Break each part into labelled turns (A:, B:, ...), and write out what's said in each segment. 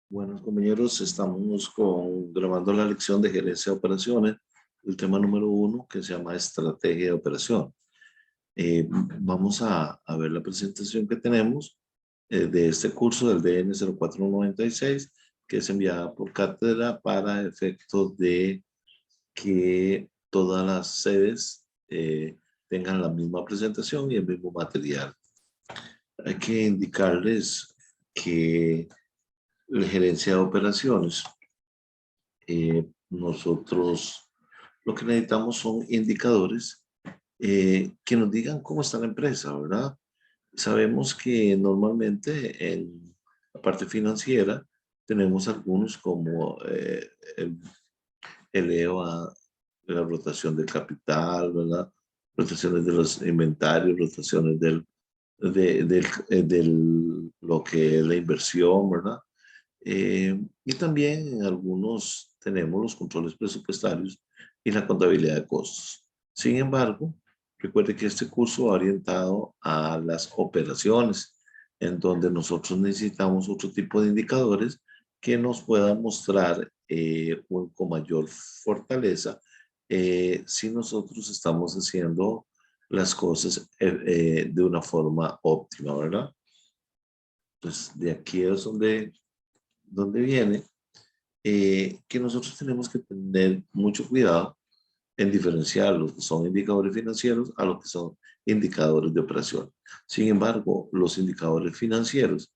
A: Bueno, compañeros, estamos grabando la lección de gerencia de operaciones, el tema número 1 que se llama estrategia de operación. Vamos a ver la presentación que tenemos de este curso del DN 0496, que es enviada por cátedra para efectos de que todas las sedes tengan la misma presentación y el mismo material. Hay que indicarles que la gerencia de operaciones, nosotros lo que necesitamos son indicadores que nos digan cómo está la empresa, ¿verdad? Sabemos que normalmente en la parte financiera tenemos algunos como el EVA, la rotación del capital, ¿verdad? Rotaciones de los inventarios, rotaciones del lo que es la inversión, ¿verdad? Y también en algunos tenemos los controles presupuestarios y la contabilidad de costos. Sin embargo, recuerde que este curso va orientado a las operaciones, en donde nosotros necesitamos otro tipo de indicadores que nos puedan mostrar con mayor fortaleza si nosotros estamos haciendo las cosas de una forma óptima, ¿verdad? Pues de aquí es donde viene que nosotros tenemos que tener mucho cuidado en diferenciar los que son indicadores financieros a los que son indicadores de operación. Sin embargo, los indicadores financieros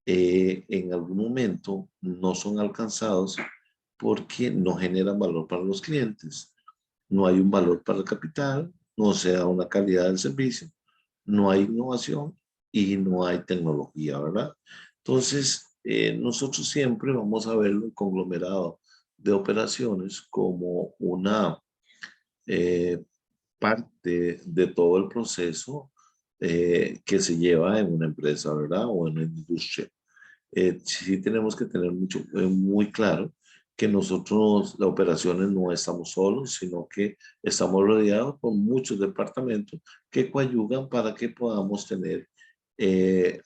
A: en algún momento no son alcanzados porque no generan valor para los clientes. No hay un valor para el capital, no se da una calidad del servicio, no hay innovación y no hay tecnología, ¿verdad? Entonces, nosotros siempre vamos a ver el conglomerado de operaciones como una eh, parte de todo el proceso que se lleva en una empresa, ¿verdad? O en una industria. Sí tenemos que tener muy claro que nosotros, las operaciones, no estamos solos, sino que estamos rodeados por muchos departamentos que coadyuvan para que podamos tener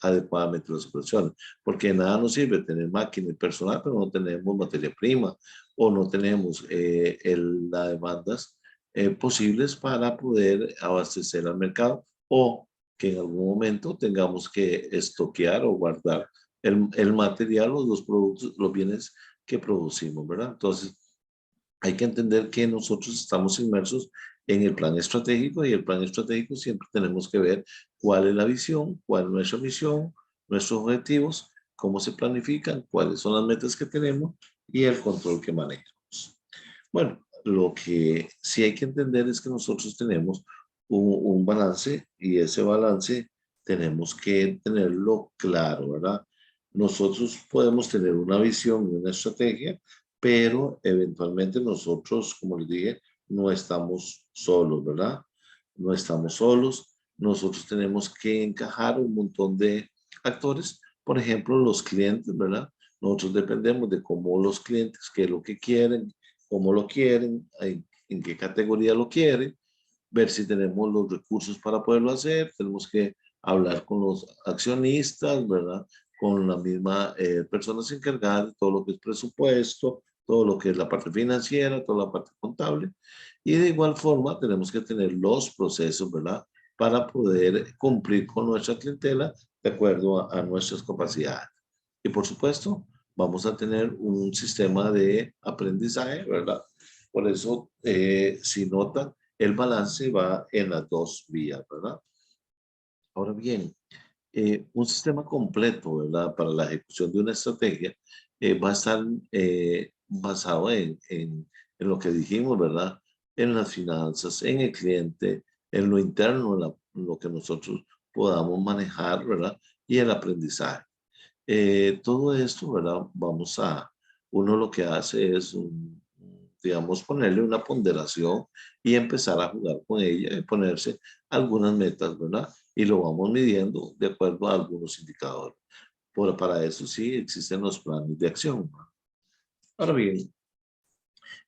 A: adecuadamente las operaciones. Porque de nada nos sirve tener máquina y personal, pero no tenemos materia prima o no tenemos las demandas posibles para poder abastecer al mercado o que en algún momento tengamos que estoquear o guardar el material o los productos, los bienes que producimos, ¿verdad? Entonces, hay que entender que nosotros estamos inmersos en el plan estratégico y el plan estratégico siempre tenemos que ver cuál es la visión, cuál es nuestra misión, nuestros objetivos, cómo se planifican, cuáles son las metas que tenemos y el control que manejamos. Bueno, lo que sí hay que entender es que nosotros tenemos un balance y ese balance tenemos que tenerlo claro, ¿verdad? Nosotros podemos tener una visión y una estrategia, pero eventualmente nosotros, como les dije, no estamos solos, ¿verdad? No estamos solos. Nosotros tenemos que encajar un montón de actores, por ejemplo, los clientes, ¿verdad? Nosotros dependemos de cómo los clientes, qué es lo que quieren, cómo lo quieren, en qué categoría lo quieren, ver si tenemos los recursos para poderlo hacer, tenemos que hablar con los accionistas, ¿verdad? Con la misma personas encargadas de todo lo que es presupuesto, todo lo que es la parte financiera, toda la parte contable. Y de igual forma tenemos que tener los procesos, ¿verdad? Para poder cumplir con nuestra clientela de acuerdo a nuestras capacidades. Y por supuesto, vamos a tener un sistema de aprendizaje, ¿verdad? Por eso, si notan, el balance va en las dos vías, ¿verdad? Ahora bien, un sistema completo, ¿verdad? Para la ejecución de una estrategia va a estar basado en lo que dijimos, ¿verdad? En las finanzas, en el cliente, en lo interno, en lo que nosotros podamos manejar, ¿verdad? Y el aprendizaje. Todo esto, ¿verdad? Uno lo que hace es, digamos, ponerle una ponderación y empezar a jugar con ella y ponerse algunas metas, ¿verdad? Y lo vamos midiendo de acuerdo a algunos indicadores. Para eso sí existen los planes de acción. Ahora bien,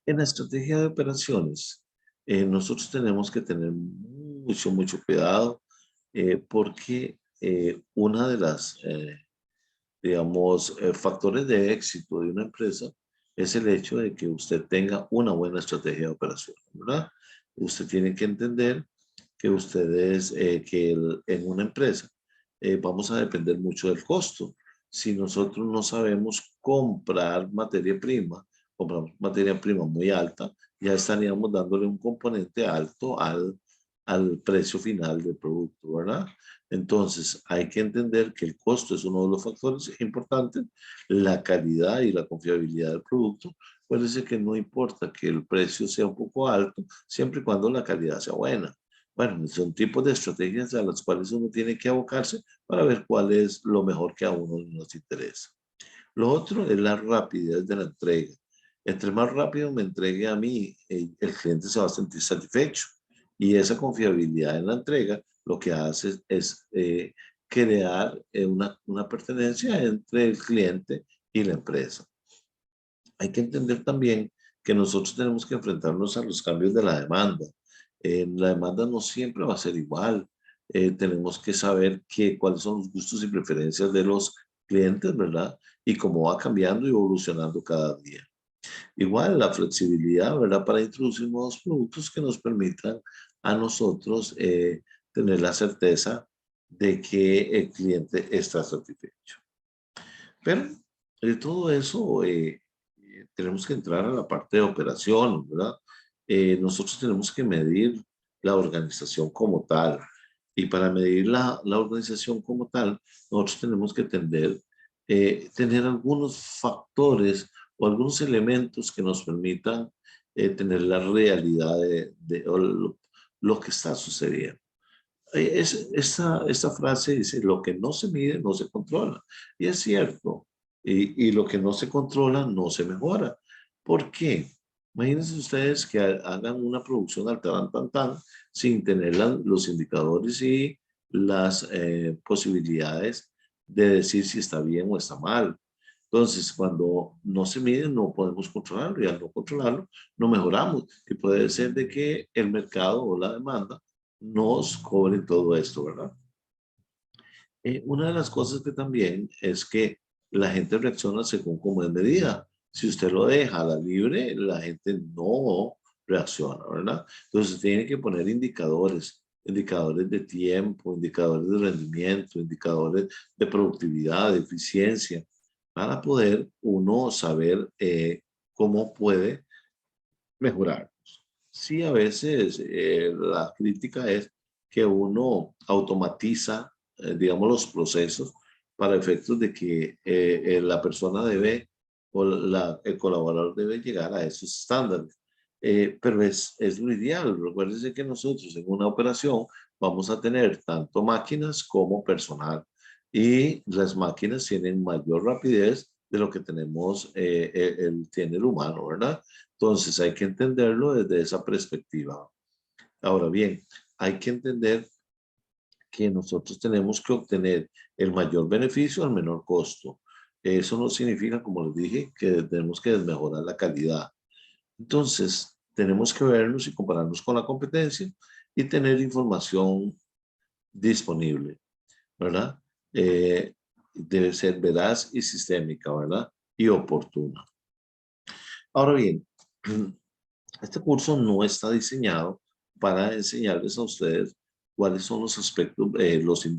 A: en la estrategia de operaciones, nosotros tenemos que tener mucho cuidado porque una de las digamos, factores de éxito de una empresa es el hecho de que usted tenga una buena estrategia de operación, ¿verdad? Usted tiene que entender que ustedes, en una empresa, vamos a depender mucho del costo. Si nosotros no sabemos comprar materia prima, compramos materia prima muy alta, ya estaríamos dándole un componente alto al precio final del producto, ¿verdad? Entonces, hay que entender que el costo es uno de los factores importantes, la calidad y la confiabilidad del producto. Puede ser que no importa que el precio sea un poco alto, siempre y cuando la calidad sea buena. Bueno, son tipos de estrategias a las cuales uno tiene que abocarse para ver cuál es lo mejor que a uno nos interesa. Lo otro es la rapidez de la entrega. Entre más rápido me entregue a mí, el cliente se va a sentir satisfecho. Y esa confiabilidad en la entrega lo que hace es crear una pertenencia entre el cliente y la empresa. Hay que entender también que nosotros tenemos que enfrentarnos a los cambios de la demanda. La demanda no siempre va a ser igual. Tenemos que saber cuáles son los gustos y preferencias de los clientes, ¿verdad? Y cómo va cambiando y evolucionando cada día. Igual la flexibilidad, ¿verdad? Para introducir nuevos productos que nos permitan a nosotros tener la certeza de que el cliente está satisfecho. Pero de todo eso tenemos que entrar a la parte de operación, ¿verdad? Nosotros tenemos que medir la organización como tal. Y para medir la organización como tal, nosotros tenemos que tener algunos factores o algunos elementos que nos permitan tener la realidad o lo que está sucediendo. Esta frase dice, lo que no se mide no se controla. Y es cierto. Y lo que no se controla no se mejora. ¿Por qué? Imagínense ustedes que hagan una producción al tan, sin tener los indicadores y las posibilidades de decir si está bien o está mal. Entonces, cuando no se mide, no podemos controlarlo y al no controlarlo, no mejoramos. Y puede ser de que el mercado o la demanda nos cobren todo esto, ¿verdad? Una de las cosas que también es que la gente reacciona según cómo es medida. Si usted lo deja a la libre, la gente no reacciona, ¿verdad? Entonces tiene que poner indicadores, indicadores de tiempo, indicadores de rendimiento, indicadores de productividad, de eficiencia, para poder uno saber cómo puede mejorar. Sí, a veces la crítica es que uno automatiza, digamos, los procesos para efectos de que la persona debe o el colaborador debe llegar a esos estándares. Pero es lo ideal. Recuérdense que nosotros en una operación vamos a tener tanto máquinas como personal. Y las máquinas tienen mayor rapidez de lo que tiene el humano, ¿verdad? Entonces hay que entenderlo desde esa perspectiva. Ahora bien, hay que entender que nosotros tenemos que obtener el mayor beneficio al menor costo. Eso no significa, como les dije, que tenemos que desmejorar la calidad. Entonces, tenemos que vernos y compararnos con la competencia y tener información disponible, ¿verdad? Debe ser veraz y sistémica, ¿verdad? Y oportuna. Ahora bien, este curso no está diseñado para enseñarles a ustedes cuáles son los aspectos,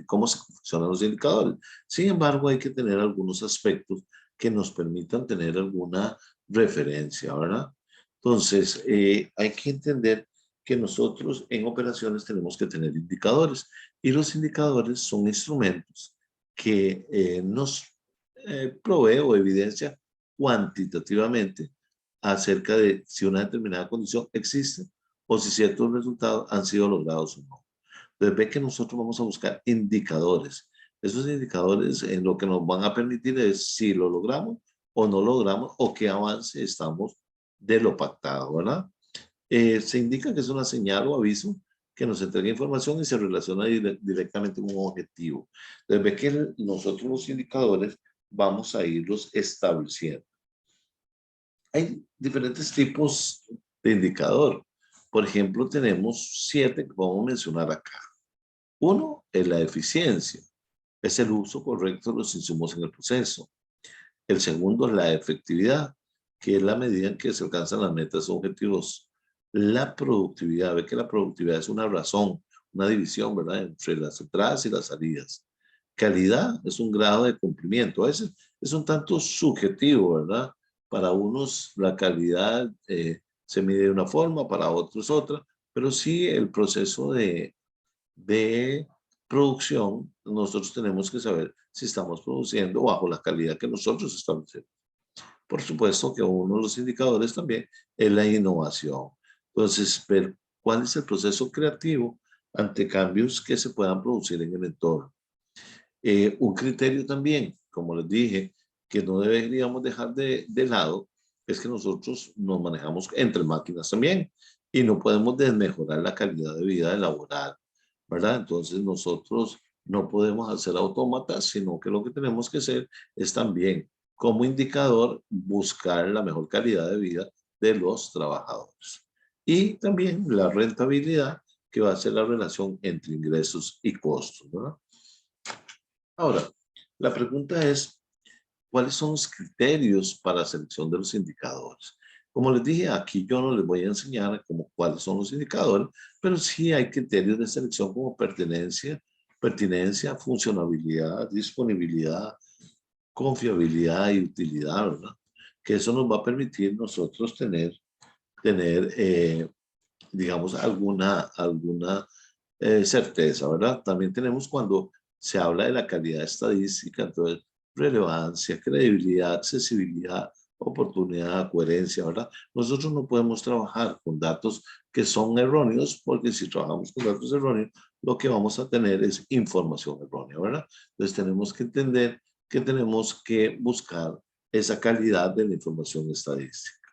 A: cómo se funcionan los indicadores. Sin embargo, hay que tener algunos aspectos que nos permitan tener alguna referencia, ¿verdad? Entonces, hay que entender que nosotros en operaciones tenemos que tener indicadores y los indicadores son instrumentos que nos provee o evidencia cuantitativamente acerca de si una determinada condición existe o si ciertos resultados han sido logrados o no. Entonces ve que nosotros vamos a buscar indicadores. Esos indicadores en lo que nos van a permitir es si lo logramos o no logramos o qué avance estamos de lo pactado, ¿verdad? Se indica que es una señal o aviso que nos entrega información y se relaciona directamente con un objetivo. Entonces ve que nosotros los indicadores vamos a irlos estableciendo. Hay diferentes tipos de indicador. Por ejemplo, tenemos 7 que vamos a mencionar acá. Uno es la eficiencia. es el uso correcto de los insumos en el proceso. El segundo es la efectividad, que es la medida en que se alcanzan las metas o objetivos. La productividad, ve que la productividad es una razón, una división, ¿verdad?, entre las entradas y las salidas. Calidad es un grado de cumplimiento. A veces es un tanto subjetivo, ¿verdad? Para unos la calidad se mide de una forma, para otros otra, pero sí el proceso de producción, nosotros tenemos que saber si estamos produciendo bajo la calidad que nosotros establecemos. Por supuesto que uno de los indicadores también es la innovación. Entonces, ver cuál es el proceso creativo ante cambios que se puedan producir en el entorno. Un criterio también, como les dije, que no deberíamos dejar de lado, es que nosotros nos manejamos entre máquinas también y no podemos desmejorar la calidad de vida laboral, ¿verdad? Entonces nosotros no podemos hacer autómatas, sino que lo que tenemos que hacer es también, como indicador, buscar la mejor calidad de vida de los trabajadores. Y también la rentabilidad, que va a ser la relación entre ingresos y costos, ¿verdad? Ahora, la pregunta es, ¿cuáles son los criterios para la selección de los indicadores? Como les dije, aquí yo no les voy a enseñar como cuáles son los indicadores, pero sí hay criterios de selección como pertinencia, funcionabilidad, disponibilidad, confiabilidad y utilidad, ¿verdad? Que eso nos va a permitir nosotros tener digamos, alguna certeza, ¿verdad? También tenemos cuando se habla de la calidad estadística, entonces, relevancia, credibilidad, accesibilidad, oportunidad, coherencia, ¿verdad? Nosotros no podemos trabajar con datos que son erróneos, porque si trabajamos con datos erróneos, lo que vamos a tener es información errónea, ¿verdad? Entonces tenemos que entender que tenemos que buscar esa calidad de la información estadística.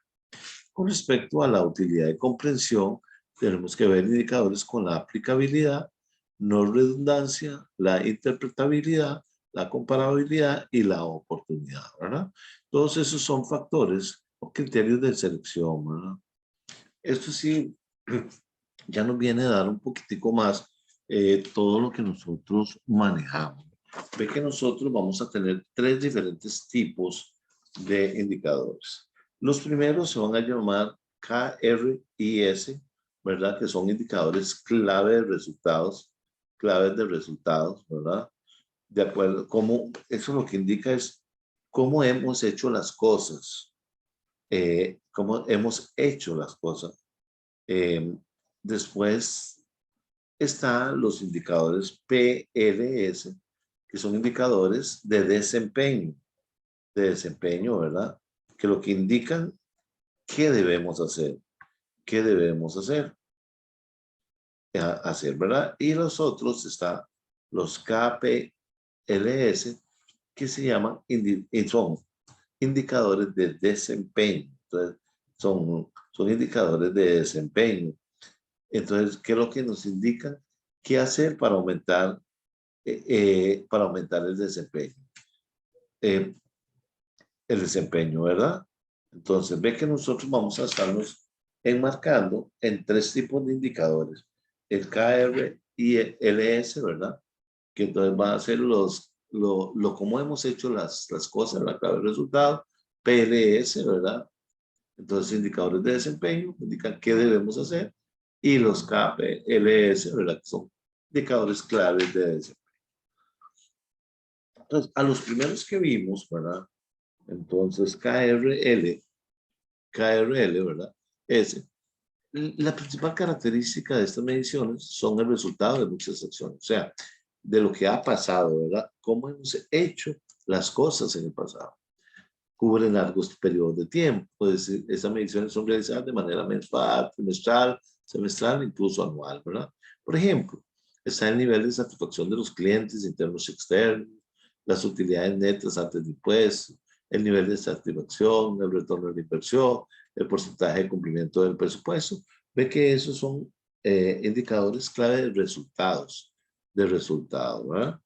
A: Con respecto a la utilidad de comprensión, tenemos que ver indicadores con la aplicabilidad, no redundancia, la interpretabilidad, la comparabilidad y la oportunidad, ¿verdad? Todos esos son factores o criterios de selección, ¿verdad? Esto sí, ya nos viene a dar un poquitico más todo lo que nosotros manejamos. Ve que nosotros vamos a tener tres diferentes tipos de indicadores. Los primeros se van a llamar KRIS, ¿verdad? Que son indicadores claves de resultados, ¿verdad? De acuerdo, como eso lo que indica es cómo hemos hecho las cosas, cómo hemos hecho las cosas. Después están los indicadores PLS, que son indicadores de desempeño, ¿verdad? Que lo que indican qué debemos hacer, qué debemos hacer, ¿verdad? Y los otros están los KPLS, que se llaman, son indicadores de desempeño. Entonces, son indicadores de desempeño. Entonces, ¿qué es lo que nos indican? ¿Qué hacer para aumentar el desempeño? El desempeño, ¿verdad? Entonces, ve que nosotros vamos a estarnos enmarcando en tres tipos de indicadores. El KR y el LS, ¿verdad? Que entonces van a ser cómo hemos hecho las cosas, la clave del resultado. PLS, ¿verdad? Entonces, indicadores de desempeño indican qué debemos hacer. Y los KPLS, ¿verdad? Que son indicadores claves de desempeño. Entonces, a los primeros que vimos, ¿verdad? Entonces, KRL, ¿verdad? La principal característica de estas mediciones son el resultado de muchas acciones, o sea, de lo que ha pasado, ¿verdad? Cómo hemos hecho las cosas en el pasado. Cubren largos periodos de tiempo, es decir, esas mediciones son realizadas de manera mensual, trimestral, semestral, incluso anual, ¿verdad? Por ejemplo, está el nivel de satisfacción de los clientes internos y externos, las utilidades netas antes de impuestos, el nivel de satisfacción, el retorno de la inversión, el porcentaje de cumplimiento del presupuesto. Ve que esos son indicadores clave de resultados, ¿verdad?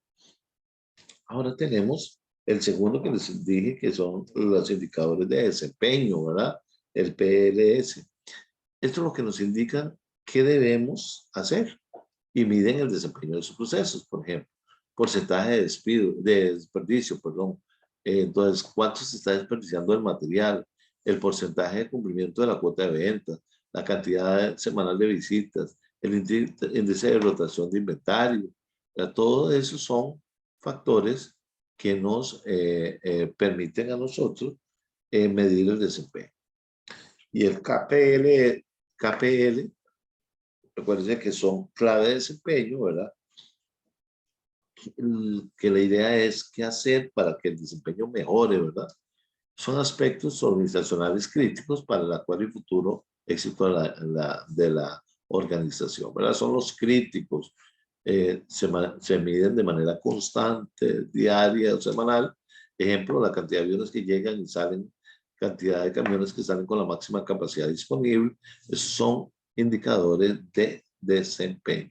A: Ahora tenemos el segundo que les dije, que son los indicadores de desempeño, ¿verdad? El PLS. Esto es lo que nos indica qué debemos hacer y miden el desempeño de sus procesos, por ejemplo. porcentaje de despido, de desperdicio, perdón. Entonces, ¿cuánto se está desperdiciando el material? El porcentaje de cumplimiento de la cuota de venta, la cantidad semanal de visitas, el índice de rotación de inventario. Todo eso son factores que nos permiten a nosotros medir el desempeño. Y el KPL, recuerden que son clave de desempeño, ¿verdad? Que la idea es qué hacer para que el desempeño mejore, ¿verdad? Son aspectos organizacionales críticos para el actual y futuro éxito de la organización, ¿verdad? Son los críticos. Se miden de manera constante, diaria o semanal. Ejemplo, la cantidad de aviones que llegan y salen, cantidad de camiones que salen con la máxima capacidad disponible. Esos son indicadores de desempeño.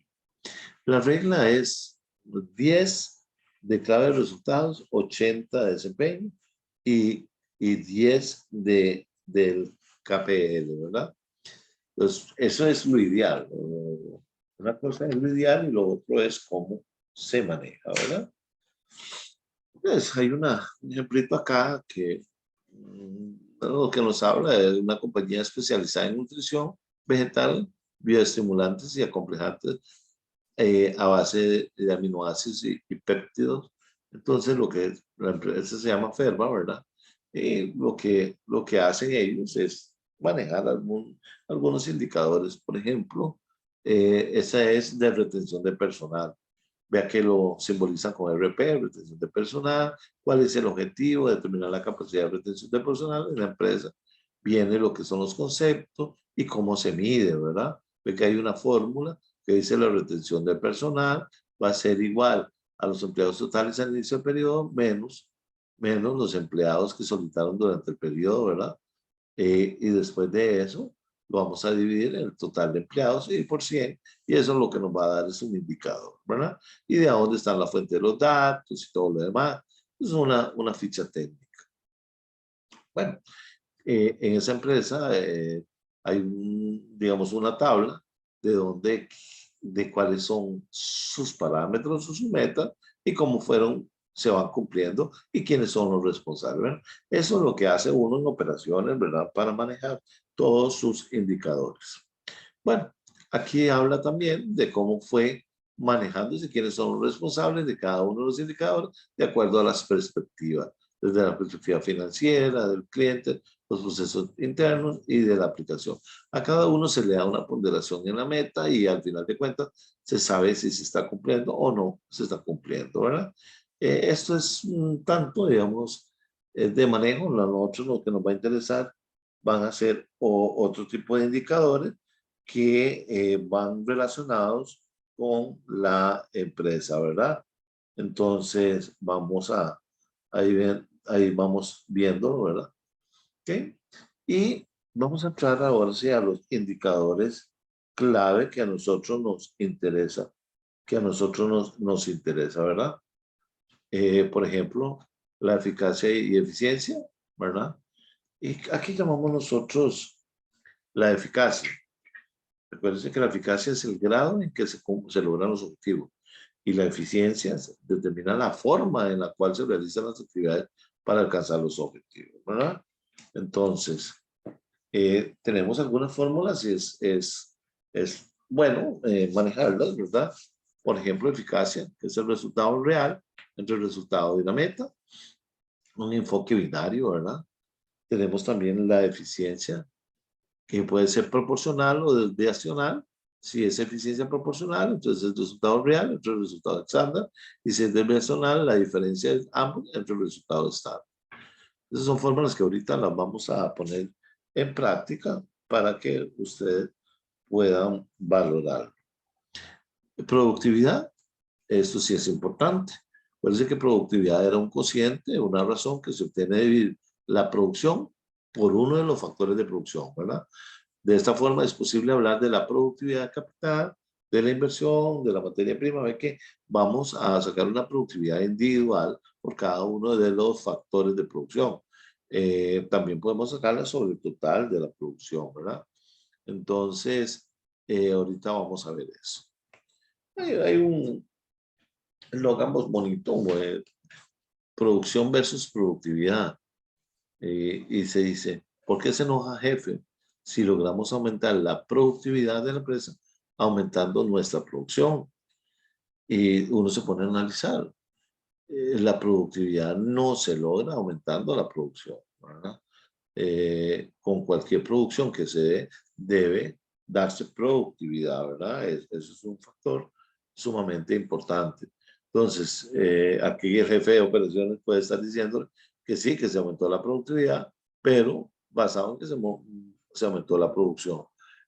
A: La regla es 10 de clave de resultados, 80 de desempeño y 10 del KPL, ¿verdad? Entonces, eso es lo ideal. Una cosa es lo ideal y lo otro es cómo se maneja, ¿verdad? Entonces, hay un ejemplito acá lo que nos habla de una compañía especializada en nutrición vegetal, bioestimulantes y acomplejantes a base de aminoácidos y péptidos. Entonces, la empresa se llama Ferma, ¿verdad? Lo que hacen ellos es manejar algunos indicadores. Por ejemplo, esa es de retención de personal. Vea que lo simbolizan con RP, retención de personal. ¿Cuál es el objetivo? Determinar la capacidad de retención de personal en la empresa. Viene lo que son los conceptos y cómo se mide, ¿verdad? Ve que hay una fórmula que dice la retención del personal va a ser igual a los empleados totales al inicio del periodo menos los empleados que solicitaron durante el periodo, ¿verdad? Y después de eso, lo vamos a dividir en el total de empleados y por 100, y eso lo que nos va a dar es un indicador, ¿verdad? Y de dónde está la fuente de los datos y todo lo demás. Es una ficha técnica. Bueno, en esa empresa hay, digamos, una tabla de cuáles son sus parámetros, sus metas y cómo se van cumpliendo y quiénes son los responsables, ¿verdad? Eso es lo que hace uno en operaciones, ¿verdad? Para manejar todos sus indicadores. Bueno, aquí habla también de cómo fue manejándose, quiénes son los responsables de cada uno de los indicadores de acuerdo a las perspectivas, desde la perspectiva financiera, del cliente, los procesos internos y de la aplicación. A cada uno se le da una ponderación en la meta y al final de cuentas se sabe si se está cumpliendo o no se está cumpliendo, ¿verdad? Esto es un tanto, digamos, de manejo. Nosotros lo que nos va a interesar van a ser otro tipo de indicadores que van relacionados con la empresa, ¿verdad? Entonces, ahí vamos viendo, ¿verdad? ¿Ok? Y vamos a entrar ahora sí a los indicadores clave que a nosotros nos interesa, nos interesa, ¿verdad? Por ejemplo, la eficacia y eficiencia, ¿verdad? Y aquí llamamos nosotros la eficacia. Recuerden que la eficacia es el grado en que se logran los objetivos y la eficiencia determina la forma en la cual se realizan las actividades para alcanzar los objetivos, ¿verdad? Entonces, tenemos algunas fórmulas y es bueno manejarlas, ¿verdad? Por ejemplo, eficacia, que es el resultado real entre el resultado de la meta, un enfoque binario, ¿verdad? Tenemos también la eficiencia, que puede ser proporcional o desviacional. Si es eficiencia proporcional, entonces el resultado real entre el resultado estándar. Y si es desviacional, la diferencia es ambos entre el resultado estándar. Esas son fórmulas que ahorita las vamos a poner en práctica para que ustedes puedan valorar. Productividad, esto sí es importante. Parece que productividad era un cociente, una razón que se obtiene de la producción por uno de los factores de producción, ¿verdad? De esta forma es posible hablar de la productividad capital, de la inversión, de la materia prima. Ve que vamos a sacar una productividad individual por cada uno de los factores de producción. También podemos sacarla sobre el total de la producción, ¿verdad? Entonces, ahorita vamos a ver eso. Hay lo hagamos bonito, producción versus productividad. Y se dice, ¿por qué se enoja jefe? Si logramos aumentar la productividad de la empresa, aumentando nuestra producción. Y uno se pone a analizar, la productividad no se logra aumentando la producción, ¿verdad? Con cualquier producción que se dé, debe darse productividad, ¿verdad? Eso es un factor sumamente importante. Entonces, aquí el jefe de operaciones puede estar diciendo que sí, que se aumentó la productividad, pero basado en que se aumentó la producción.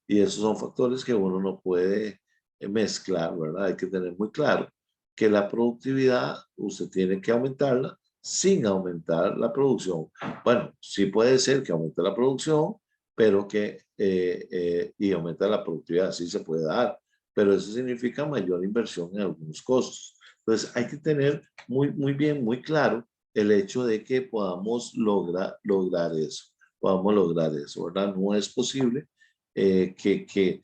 A: Y esos son factores que uno no puede mezclar, ¿verdad? Hay que tener muy claro que la productividad usted tiene que aumentarla sin aumentar la producción. Bueno, sí puede ser que aumente la producción, pero que y aumente la productividad, sí se puede dar, pero eso significa mayor inversión en algunos costos. Entonces hay que tener muy bien, muy claro el hecho de que podamos lograr eso, ¿verdad? No es posible que,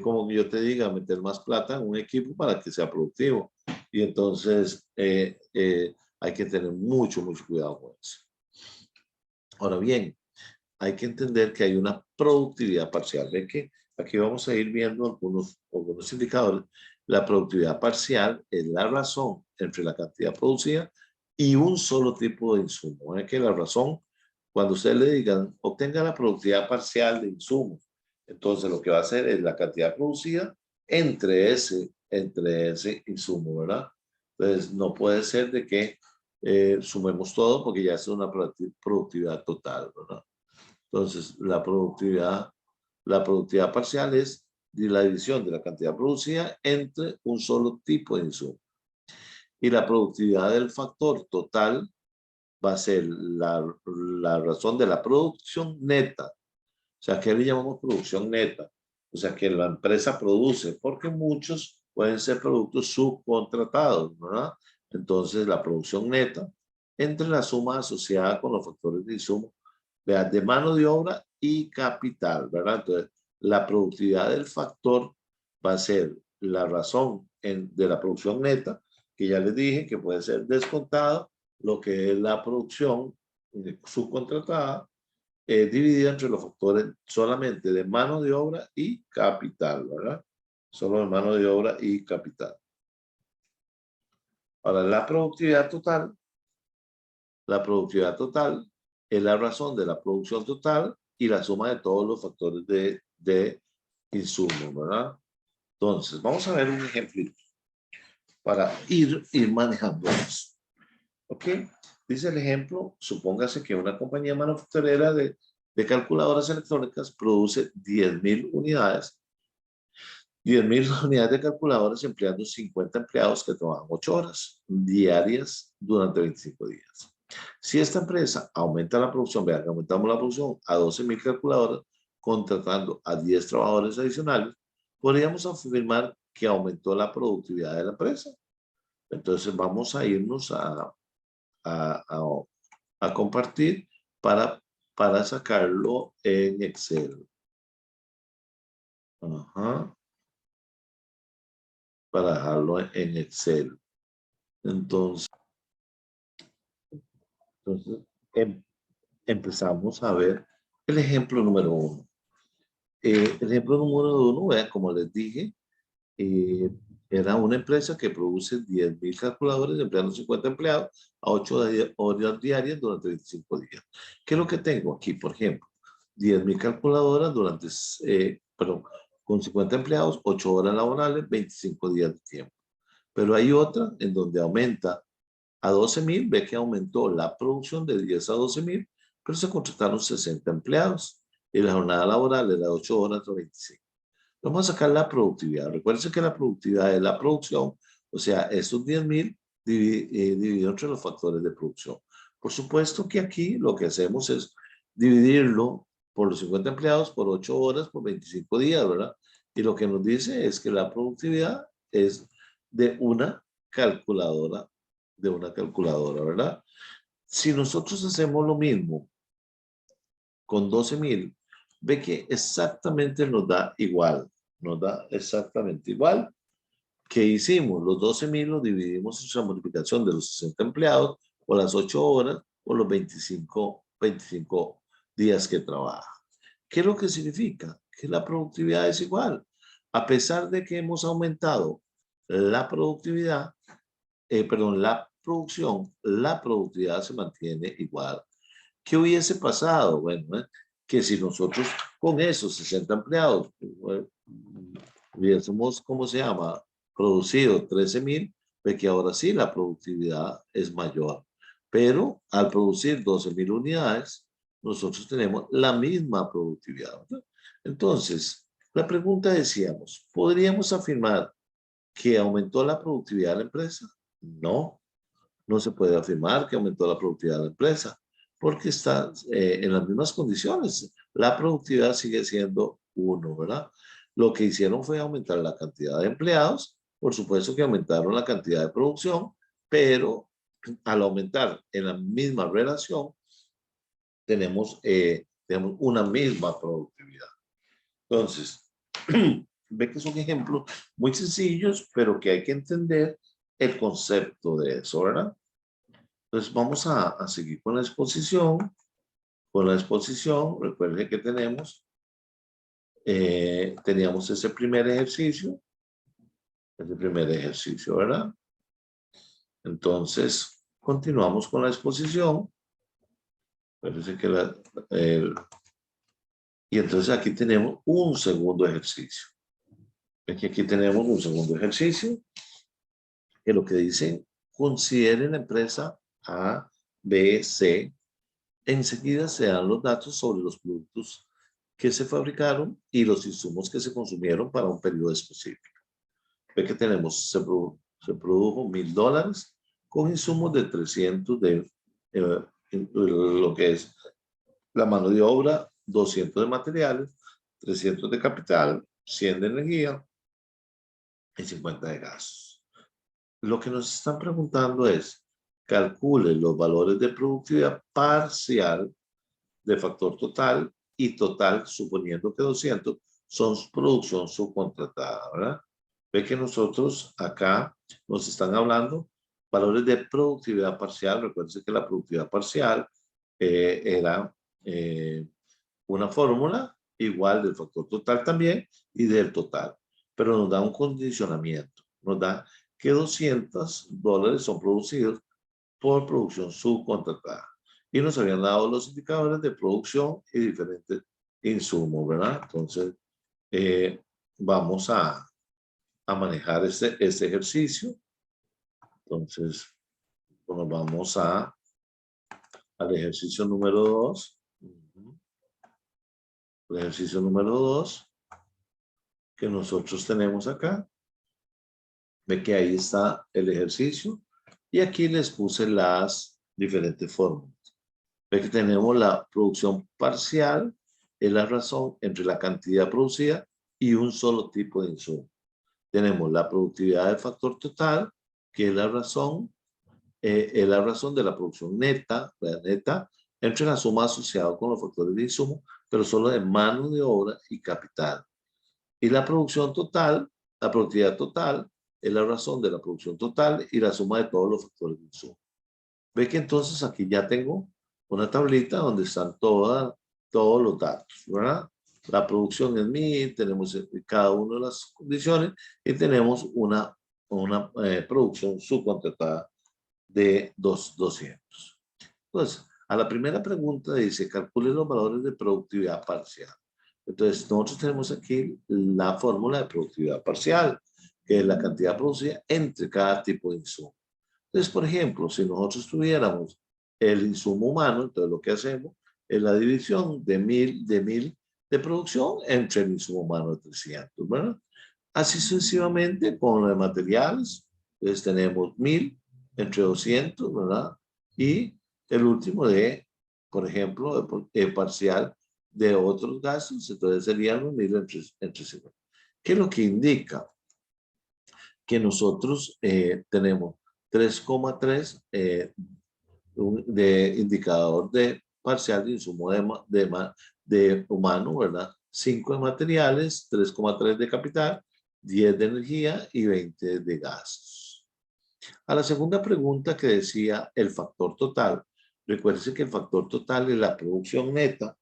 A: como yo te diga, meter más plata en un equipo para que sea productivo. Y entonces hay que tener mucho cuidado con eso. Ahora bien, hay que entender que hay una productividad parcial. Ve que aquí vamos a ir viendo algunos indicadores. La productividad parcial es la razón entre la cantidad producida y un solo tipo de insumo. Es que la razón, cuando ustedes le digan, obtenga la productividad parcial de insumos, entonces lo que va a hacer es la cantidad producida entre ese insumo, ¿verdad? Entonces no puede ser de que sumemos todo porque ya es una productividad total, ¿verdad? Entonces, la productividad parcial es la división de la cantidad producida entre un solo tipo de insumo. Y la productividad del factor total va a ser la razón de la producción neta. O sea, ¿qué le llamamos producción neta? O sea, que la empresa produce, porque muchos pueden ser productos subcontratados, ¿verdad? Entonces, la producción neta entre la suma asociada con los factores de insumo, vean, de mano de obra y capital, ¿verdad? Entonces, la productividad del factor va a ser la razón de la producción neta, que ya les dije que puede ser descontado lo que es la producción subcontratada, dividida entre los factores solamente de mano de obra y capital, ¿verdad? Solo de mano de obra y capital. Ahora, la productividad total es la razón de la producción total y la suma de todos los factores de insumo, ¿verdad? Entonces, vamos a ver un ejemplito para ir manejando eso. ¿Ok? Dice el ejemplo, supóngase que una compañía manufacturera de calculadoras electrónicas produce 10,000 unidades. 10,000 unidades de calculadoras empleando 50 empleados que trabajan 8 horas diarias durante 25 días. Si esta empresa aumenta la producción, vean que aumentamos la producción a 12,000 calculadoras, contratando a 10 trabajadores adicionales, podríamos afirmar que aumentó la productividad de la empresa. Entonces vamos a irnos a, a, a compartir para sacarlo en Excel. Ajá, para dejarlo en Excel. Entonces em- empezamos a ver el ejemplo número 1. El ejemplo número 1, vean, como les dije, eh, era una empresa que produce 10,000 calculadores empleando 50 empleados a 8 horas diarias durante 25 días. ¿Qué es lo que tengo aquí? Por ejemplo, 10,000 calculadoras perdón, con 50 empleados, 8 horas laborales, 25 días de tiempo. Pero hay otra en donde aumenta a 12,000, ve que aumentó la producción de 10 a 12,000, pero se contrataron 60 empleados y la jornada laboral era de 8 horas a 25. Vamos a sacar la productividad. Recuerden que la productividad es la producción, o sea, esos 10,000 dividido entre los factores de producción. Por supuesto que aquí lo que hacemos es dividirlo por los 50 empleados por 8 horas por 25 días, ¿verdad? Y lo que nos dice es que la productividad es de una calculadora, ¿verdad? Si nosotros hacemos lo mismo con 12,000, ve que exactamente nos da igual, ¿Qué hicimos? Los 12,000 los dividimos en la multiplicación de los 60 empleados o las 8 horas o los 25 días que trabaja. ¿Qué es lo que significa? Que la productividad es igual. A pesar de que hemos aumentado la productividad, la producción, la productividad se mantiene igual. ¿Qué hubiese pasado? Bueno, que si nosotros con esos 60 empleados hubiésemos, ¿cómo se llama? Producido 13,000, ve que ahora sí la productividad es mayor. Pero al producir 12,000 unidades, nosotros tenemos la misma productividad, ¿verdad? Entonces, la pregunta decíamos, ¿podríamos afirmar que aumentó la productividad de la empresa? No, no se puede afirmar que aumentó la productividad de la empresa porque está en las mismas condiciones. La productividad sigue siendo uno, ¿verdad? Lo que hicieron fue aumentar la cantidad de empleados, por supuesto que aumentaron la cantidad de producción, pero al aumentar en la misma relación, tenemos una misma productividad. Entonces, ve que son ejemplos muy sencillos, pero que hay que entender el concepto de eso, ¿verdad? Entonces vamos a seguir con la exposición. Con la exposición, recuerden que teníamos ese primer ejercicio, ¿verdad? Entonces, continuamos con la exposición. Parece que y entonces aquí tenemos un segundo ejercicio. Aquí tenemos un segundo ejercicio, que lo que dice, consideren la empresa A, B, C. Enseguida se dan los datos sobre los productos que se fabricaron y los insumos que se consumieron para un periodo específico. Ve que tenemos, se produjo $1,000 con insumos de 300 de lo que es la mano de obra, 200 de materiales, 300 de capital, 100 de energía y 50 de gastos. Lo que nos están preguntando es, calcule los valores de productividad parcial de factor total y total, suponiendo que 200 son producción subcontratada, ¿verdad? Ve que nosotros acá nos están hablando valores de productividad parcial. Recuerden que la productividad parcial era una fórmula igual del factor total también y del total, pero nos da un condicionamiento, nos da que $200 son producidos por producción subcontratada. Y nos habían dado los indicadores de producción y diferentes insumos, ¿verdad? Entonces, vamos a manejar este ejercicio. Entonces, nos vamos al ejercicio número 2. El ejercicio número 2 que nosotros tenemos acá. Ve que ahí está el ejercicio. Y aquí les puse las diferentes fórmulas. Ve que tenemos la producción parcial, es la razón entre la cantidad producida y un solo tipo de insumo. Tenemos la productividad del factor total, que es la razón de la producción neta, entre la suma asociada con los factores de insumo, pero solo de mano de obra y capital. Y la producción total, la productividad total, es la razón de la producción total y la suma de todos los factores de insumo. Ve que entonces aquí ya tengo una tablita donde están todos los datos, ¿verdad? La producción es 1,000, tenemos cada una de las condiciones y tenemos una producción subcontratada de 200. Entonces, a la primera pregunta dice, calcule los valores de productividad parcial. Entonces, nosotros tenemos aquí la fórmula de productividad parcial, que es la cantidad producida entre cada tipo de insumo. Entonces, por ejemplo, si nosotros tuviéramos el insumo humano, entonces lo que hacemos es la división de 1,000 de producción entre el insumo humano de 300, ¿verdad? Así sucesivamente con los materiales, entonces tenemos 1,000 entre 200, ¿verdad? Y el último por ejemplo, el parcial de otros gastos, entonces serían los 1,000 entre 50. ¿Qué es lo que indica? Que nosotros tenemos 3,3 de indicador de parcial de insumo de humano, ¿verdad? 5 de materiales, 3,3 de capital, 10 de energía y 20 de gastos. A la segunda pregunta que decía el factor total, recuérdense que el factor total es la producción neta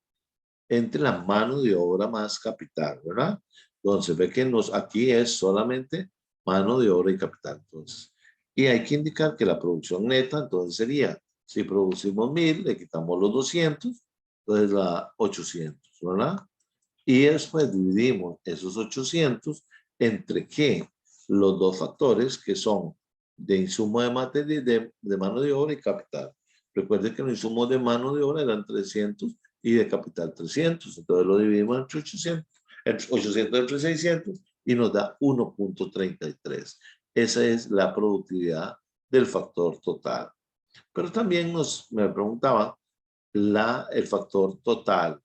A: entre la mano de obra más capital, ¿verdad? Entonces ve que aquí es solamente mano de obra y capital. Entonces, y hay que indicar que la producción neta, entonces sería, si producimos 1000, le quitamos los 200, entonces la 800, ¿verdad? Y después dividimos esos 800 entre qué, los dos factores que son de insumo de materia, de mano de obra y capital. Recuerden que los insumos de mano de obra eran 300 y de capital 300. Entonces lo dividimos entre 800, entre 800 entre 600 y nos da 1.33. Esa es la productividad del factor total. Pero también me preguntaban el factor total.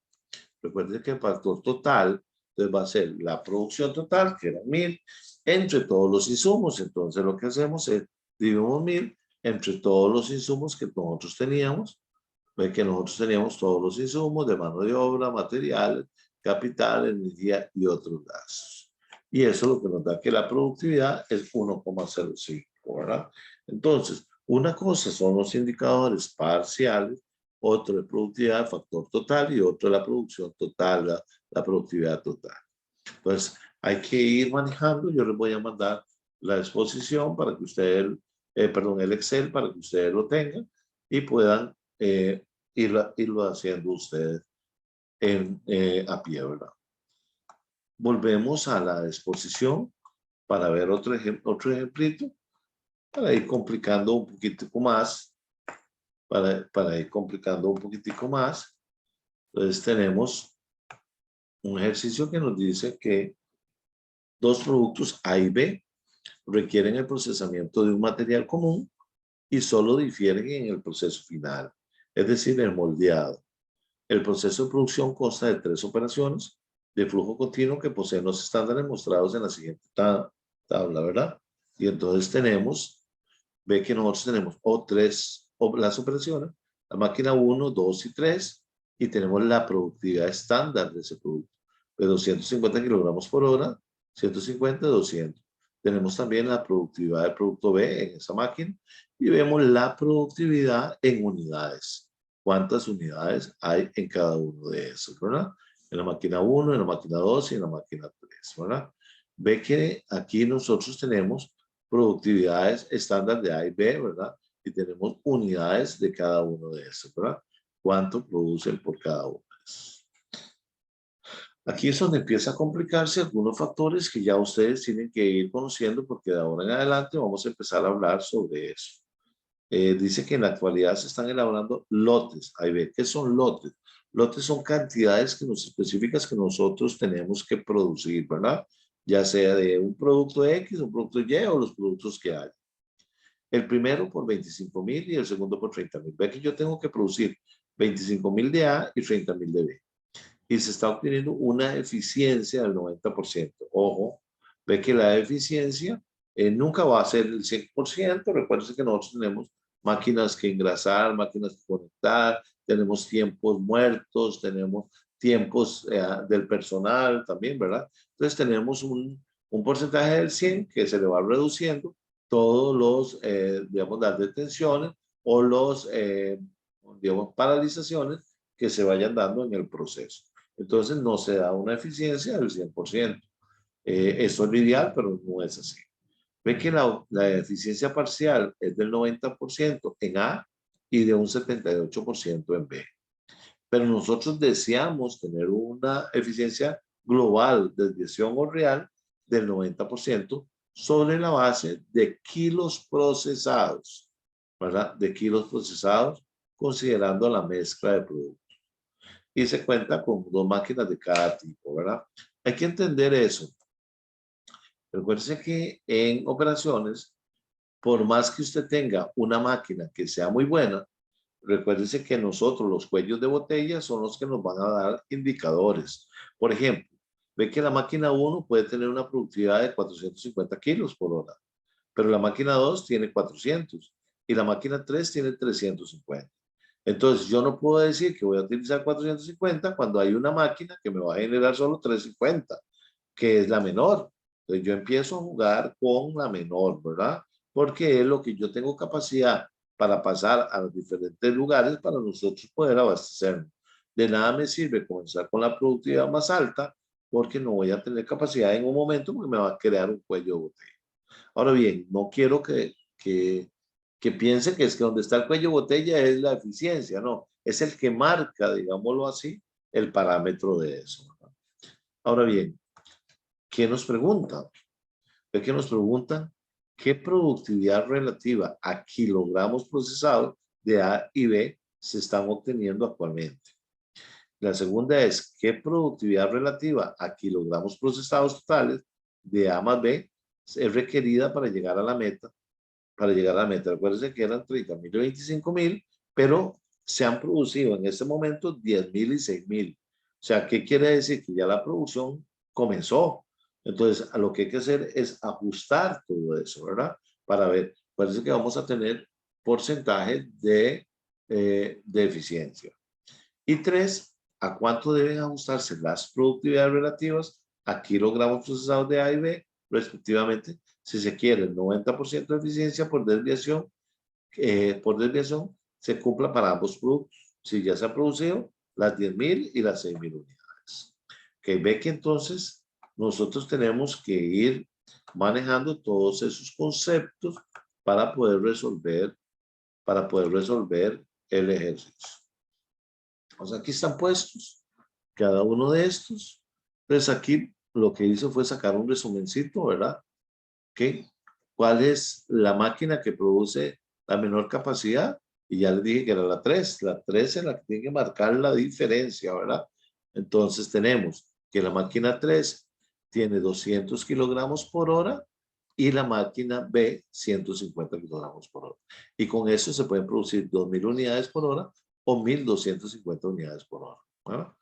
A: Recuerden que el factor total entonces va a ser la producción total, que era 1000, entre todos los insumos. Entonces lo que hacemos es dividimos 1000 entre todos los insumos que nosotros teníamos. Ve que nosotros teníamos todos los insumos de mano de obra, materiales, capital, energía y otros gastos. Y eso es lo que nos da que la productividad es 1,05, ¿verdad? Entonces, una cosa son los indicadores parciales, otro es productividad, factor total, y otro es la producción total, la productividad total. Entonces, hay que ir manejando. Yo les voy a mandar la exposición para que ustedes, perdón, el Excel para que ustedes lo tengan y puedan irlo haciendo ustedes a pie, ¿verdad? Volvemos a la exposición para ver otro ejemplito, para ir complicando un poquitico más, para ir complicando un poquitico más. Entonces tenemos un ejercicio que nos dice que dos productos A y B requieren el procesamiento de un material común y solo difieren en el proceso final, es decir, el moldeado. El proceso de producción consta de 3 operaciones de flujo continuo que poseen los estándares mostrados en la siguiente tabla, ¿verdad? Y entonces ve que nosotros tenemos las operaciones, la máquina 1, 2 y 3, y tenemos la productividad estándar de ese producto, de 250 kilogramos por hora, 150, 200. Tenemos también la productividad del producto B en esa máquina y vemos la productividad en unidades. ¿Cuántas unidades hay en cada uno de esos, verdad? En la máquina 1, en la máquina 2 y en la máquina 3, ¿verdad? Ve que aquí nosotros tenemos productividades estándar de A y B, ¿verdad? Y tenemos unidades de cada uno de esos, ¿verdad? ¿Cuánto producen por cada uno de esos? Aquí es donde empieza a complicarse algunos factores que ya ustedes tienen que ir conociendo porque de ahora en adelante vamos a empezar a hablar sobre eso. Dice que en la actualidad se están elaborando lotes. Ahí ve, ¿qué son lotes? Lotes son cantidades específicas que nosotros tenemos que producir, ¿verdad? Ya sea de un producto X, un producto Y o los productos que hay. El primero por 25,000 y el segundo por 30,000. Ve que yo tengo que producir 25,000 de A y 30,000 de B. Y se está obteniendo una eficiencia del 90%. Ojo, ve que la eficiencia nunca va a ser el 100%. Recuerden que nosotros tenemos máquinas que engrasar, máquinas que conectar, tenemos tiempos muertos, tenemos tiempos del personal también, ¿verdad? Entonces tenemos un porcentaje del 100 que se le va reduciendo todos los, digamos, las detenciones o digamos, paralizaciones que se vayan dando en el proceso. Entonces no se da una eficiencia del 100%. Eso es lo ideal, pero no es así. Ve que la eficiencia parcial es del 90% en A y de un 78% en B. Pero nosotros deseamos tener una eficiencia global, desviación o real, del 90% sobre la base de kilos procesados, ¿verdad? De kilos procesados, considerando la mezcla de productos. Y se cuenta con 2 máquinas de cada tipo, ¿verdad? Hay que entender eso. Recuerde que en operaciones, por más que usted tenga una máquina que sea muy buena, recuérdese que nosotros los cuellos de botella son los que nos van a dar indicadores. Por ejemplo, ve que la máquina 1 puede tener una productividad de 450 kilos por hora, pero la máquina 2 tiene 400 y la máquina 3 tiene 350. Entonces, yo no puedo decir que voy a utilizar 450 cuando hay una máquina que me va a generar solo 350, que es la menor. Entonces yo empiezo a jugar con la menor, ¿verdad? Porque es lo que yo tengo capacidad para pasar a los diferentes lugares para nosotros poder abastecernos. De nada me sirve comenzar con la productividad más alta porque no voy a tener capacidad en un momento porque me va a crear un cuello de botella. Ahora bien, no quiero que piense que es que donde está el cuello de botella es la eficiencia, no, es el que marca, digámoslo así, el parámetro de eso. ¿Verdad? Ahora bien, ¿qué nos preguntan? ¿Ve que nos preguntan qué productividad relativa a kilogramos procesados de A y B se están obteniendo actualmente? La segunda es qué productividad relativa a kilogramos procesados totales de A más B es requerida para llegar a la meta. Para llegar a la meta, recuerden que eran 30.000 y 25.000, pero se han producido en este momento 10.000 y 6.000. O sea, ¿qué quiere decir? Que ya la producción comenzó. Entonces, a lo que hay que hacer es ajustar todo eso, ¿verdad? Para ver, parece que vamos a tener porcentaje de eficiencia. Y tres, ¿a cuánto deben ajustarse las productividades relativas a kilogramos procesados de A y B, respectivamente? Si se quiere el 90% de eficiencia por desviación, se cumpla para ambos productos. Si ya se han producido las 10.000 y las 6.000 unidades. Que ve que entonces nosotros tenemos que ir manejando todos esos conceptos para poder resolver el ejercicio. O sea, aquí están puestos cada uno de estos. Entonces aquí lo que hice fue sacar un resumencito, ¿verdad? ¿Okay? ¿Cuál es la máquina que produce la menor capacidad? Y ya les dije que era la 3. La 3 es la que tiene que marcar la diferencia, ¿verdad? Entonces tenemos que la máquina 3 tiene 200 kilogramos por hora y la máquina B 150 kilogramos por hora. Y con eso se pueden producir 2.000 unidades por hora o 1.250 unidades por hora. ¿Verdad?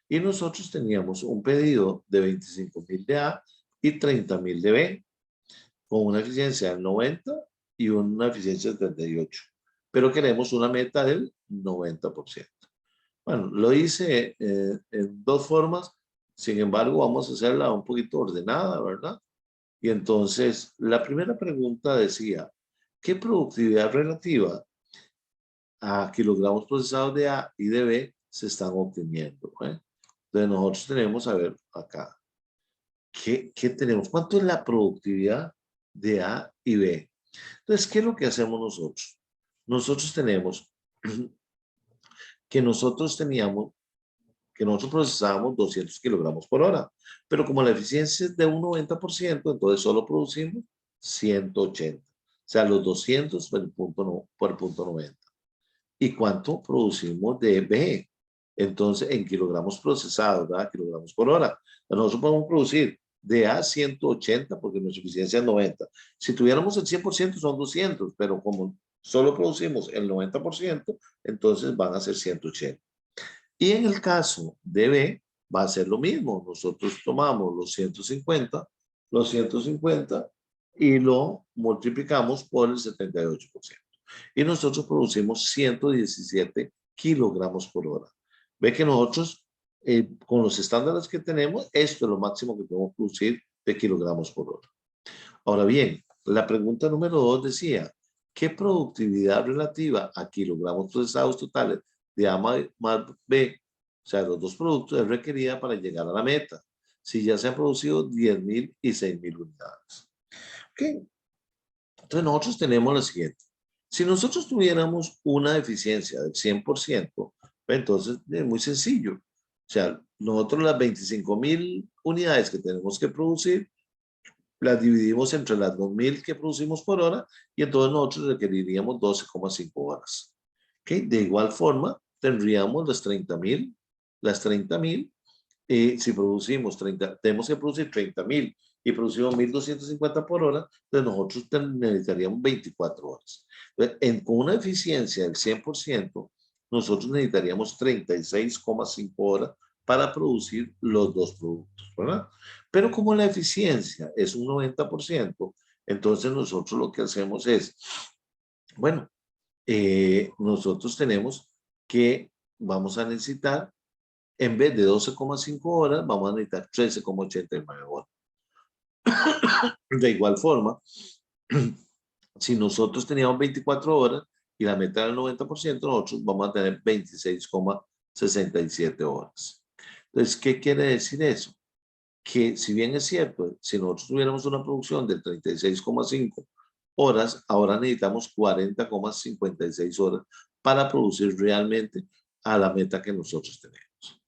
A: Y nosotros teníamos un pedido de 25.000 de A y 30.000 de B, con una eficiencia del 90 y una eficiencia del 38. Pero queremos una meta del 90%. Bueno, lo hice en dos formas. Sin embargo, vamos a hacerla un poquito ordenada, ¿verdad? Y entonces, la primera pregunta decía, ¿qué productividad relativa a kilogramos procesados de A y de B se están obteniendo? Entonces, nosotros tenemos, a ver, acá, ¿qué tenemos? ¿Cuánto es la productividad de A y B? Entonces, ¿qué es lo que hacemos nosotros? Nosotros tenemos que nosotros procesábamos 200 kilogramos por hora, pero como la eficiencia es de un 90%, entonces solo producimos 180. O sea, los 200 por el punto 90. ¿Y cuánto producimos de B? Entonces, en kilogramos procesados, ¿verdad? Kilogramos por hora. Nosotros podemos producir de A 180 porque nuestra eficiencia es 90. Si tuviéramos el 100% son 200, pero como solo producimos el 90%, entonces van a ser 180. Y en el caso de B, va a ser lo mismo. Nosotros tomamos los 150 y lo multiplicamos por el 78%. Y nosotros producimos 117 kilogramos por hora. Ve que nosotros, con los estándares que tenemos, esto es lo máximo que podemos producir de kilogramos por hora. Ahora bien, la pregunta número 2 decía, ¿qué productividad relativa a kilogramos procesados totales de A más B, o sea, los dos productos, es requerida para llegar a la meta? Si ya se han producido 10.000 y 6.000 unidades. ¿Ok? Entonces nosotros tenemos lo siguiente. Si nosotros tuviéramos una eficiencia del 100%, entonces es muy sencillo. O sea, nosotros las 25.000 unidades que tenemos que producir, las dividimos entre las 2.000 que producimos por hora y entonces nosotros requeriríamos 12,5 horas. ¿Okay? De igual forma, tendríamos las 30.000. Si producimos 30, tenemos que producir 30.000 y producimos 1.250 por hora, entonces nosotros necesitaríamos 24 horas. Entonces, con una eficiencia del 100%, nosotros necesitaríamos 36,5 horas para producir los dos productos, ¿verdad? Pero como la eficiencia es un 90%, entonces nosotros lo que hacemos es, bueno, nosotros tenemos que vamos a necesitar, en vez de 12,5 horas, vamos a necesitar 13,89 horas. De igual forma, si nosotros teníamos 24 horas y la meta era el 90%, nosotros vamos a tener 26,67 horas. Entonces, ¿qué quiere decir eso? Que si bien es cierto, si nosotros tuviéramos una producción de 36,5 horas, ahora necesitamos 40,56 horas para producir realmente a la meta que nosotros tenemos.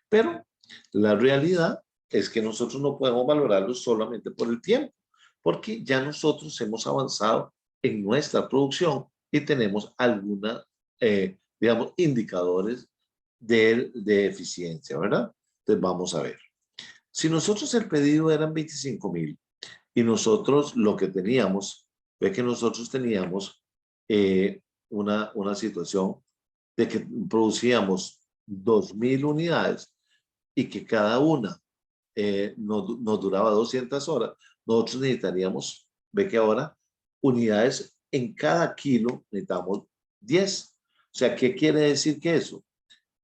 A: Pero la realidad es que nosotros no podemos valorarlo solamente por el tiempo, porque ya nosotros hemos avanzado en nuestra producción y tenemos alguna, digamos, indicadores de eficiencia, ¿verdad? Entonces vamos a ver. Si nosotros el pedido eran 25,000 y nosotros lo que teníamos, ve que nosotros teníamos una situación de que producíamos 2,000 unidades y que cada una nos duraba 200 horas, nosotros necesitaríamos, ve que ahora unidades en cada kilo necesitamos 10. O sea, ¿qué quiere decir que eso?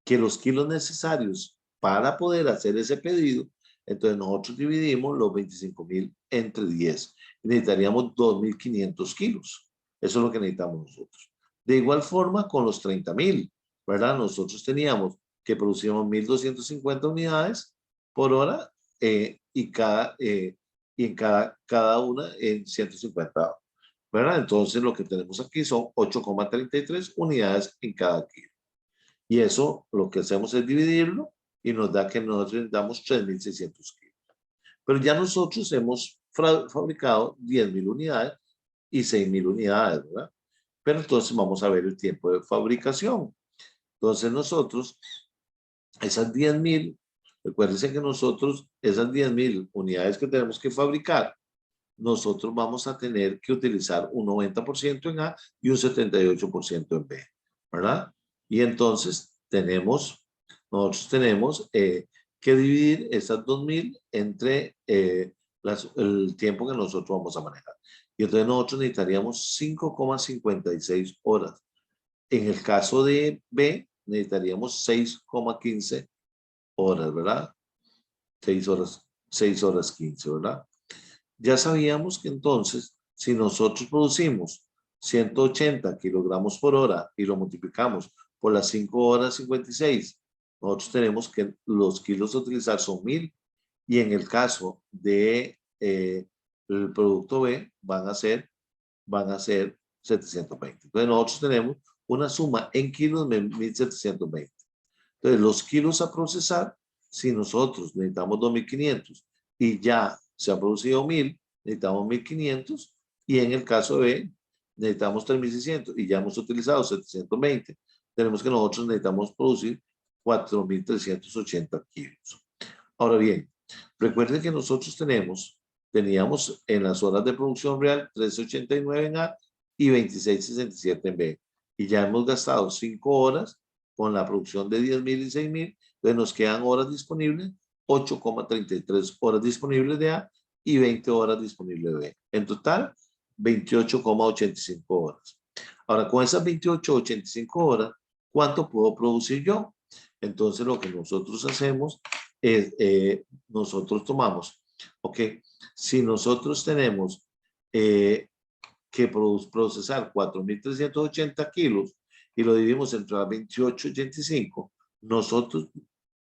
A: Que los kilos necesarios para poder hacer ese pedido, entonces nosotros dividimos los 25,000 entre 10. Necesitaríamos 2,500 kilos. Eso es lo que necesitamos nosotros. De igual forma con los 30,000, ¿verdad? Nosotros teníamos que producíamos 1,250 unidades por hora y en cada una en 150, ¿verdad? Entonces lo que tenemos aquí son 8,33 unidades en cada kilo. Y eso lo que hacemos es dividirlo y nos da que nosotros damos 3,600 kilos. Pero ya nosotros hemos fabricado 10,000 unidades y 6,000 unidades, ¿verdad? Pero entonces vamos a ver el tiempo de fabricación. Entonces nosotros, esas 10,000, recuérdense que nosotros, esas 10,000 unidades que tenemos que fabricar, nosotros vamos a tener que utilizar un 90% en A y un 78% en B, ¿verdad? Y entonces nosotros tenemos que dividir esas 2,000 entre el tiempo que nosotros vamos a manejar. Y entonces nosotros necesitaríamos 5,56 horas. En el caso de B, necesitaríamos 6,15 horas, ¿verdad? 6 horas 15, ¿verdad? Ya sabíamos que entonces, si nosotros producimos 180 kilogramos por hora y lo multiplicamos por las 5 horas 56, nosotros tenemos que los kilos a utilizar son 1,000 y en el caso de el producto B van a ser 720. Entonces nosotros tenemos una suma en kilos de 1,720. Entonces los kilos a procesar, si nosotros necesitamos 2,500 y ya se ha producido 1,000, necesitamos 1,500 y en el caso de B necesitamos 3,600 y ya hemos utilizado 720. Tenemos que nosotros necesitamos producir 4,380 kilos. Ahora bien, recuerden que nosotros teníamos en las horas de producción real 13,89 en A y 26,67 en B. Y ya hemos gastado 5 horas con la producción de 10,000 y 6,000. Entonces nos quedan horas disponibles, 8,33 horas disponibles de A y 20 horas disponibles de B. En total, 28,85 horas. Ahora, con esas 28,85 horas, ¿cuánto puedo producir yo? Entonces, lo que nosotros hacemos es, nosotros tomamos, ok, si nosotros tenemos que procesar 4,380 kilos y lo dividimos entre las 28,85, nosotros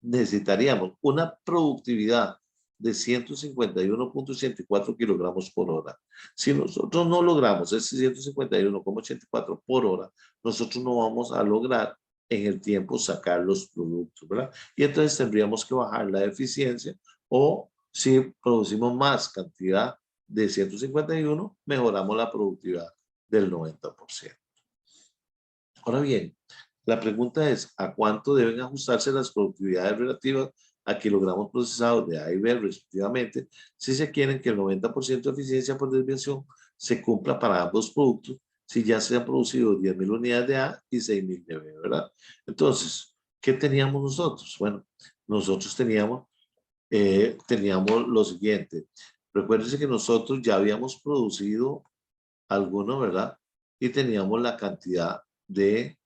A: necesitaríamos una productividad de 151,84 kilogramos por hora. Si nosotros no logramos ese 151,84 por hora, nosotros no vamos a lograr en el tiempo sacar los productos, ¿verdad? Y entonces tendríamos que bajar la eficiencia o si producimos más cantidad de 151, mejoramos la productividad del 90%. Ahora bien, la pregunta es, ¿a cuánto deben ajustarse las productividades relativas a kilogramos procesados de A y B respectivamente si se quieren que el 90% de eficiencia por desviación se cumpla para ambos productos si ya se han producido 10,000 unidades de A y 6,000 de B, ¿verdad? Entonces, ¿qué teníamos nosotros? Bueno, nosotros teníamos lo siguiente. Recuérdense que nosotros ya habíamos producido alguno, ¿verdad? Y teníamos la cantidad de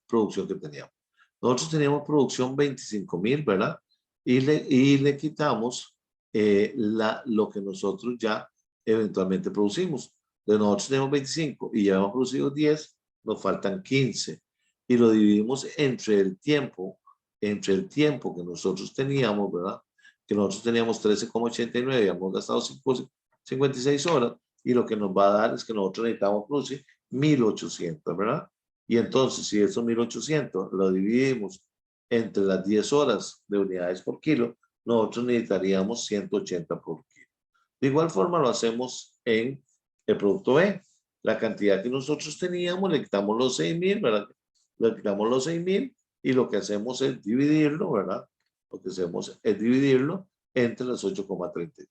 A: producción que teníamos. Nosotros teníamos producción 25,000, ¿verdad? Y le quitamos lo que nosotros ya eventualmente producimos. De nosotros tenemos 25 y ya hemos producido 10, nos faltan 15. Y lo dividimos entre el tiempo que nosotros teníamos, ¿verdad? Que nosotros teníamos 13,89 y hemos gastado 56 horas, y lo que nos va a dar es que nosotros necesitamos producir 1800, ¿verdad? Y entonces, si esos 1800 lo dividimos entre las 10 horas de unidades por kilo, nosotros necesitaríamos 180 por kilo. De igual forma lo hacemos en el producto B. La cantidad que nosotros teníamos, le quitamos los 6,000, ¿verdad? Le quitamos los 6,000 y lo que hacemos es dividirlo, ¿verdad? Lo que hacemos es dividirlo entre las 8,33.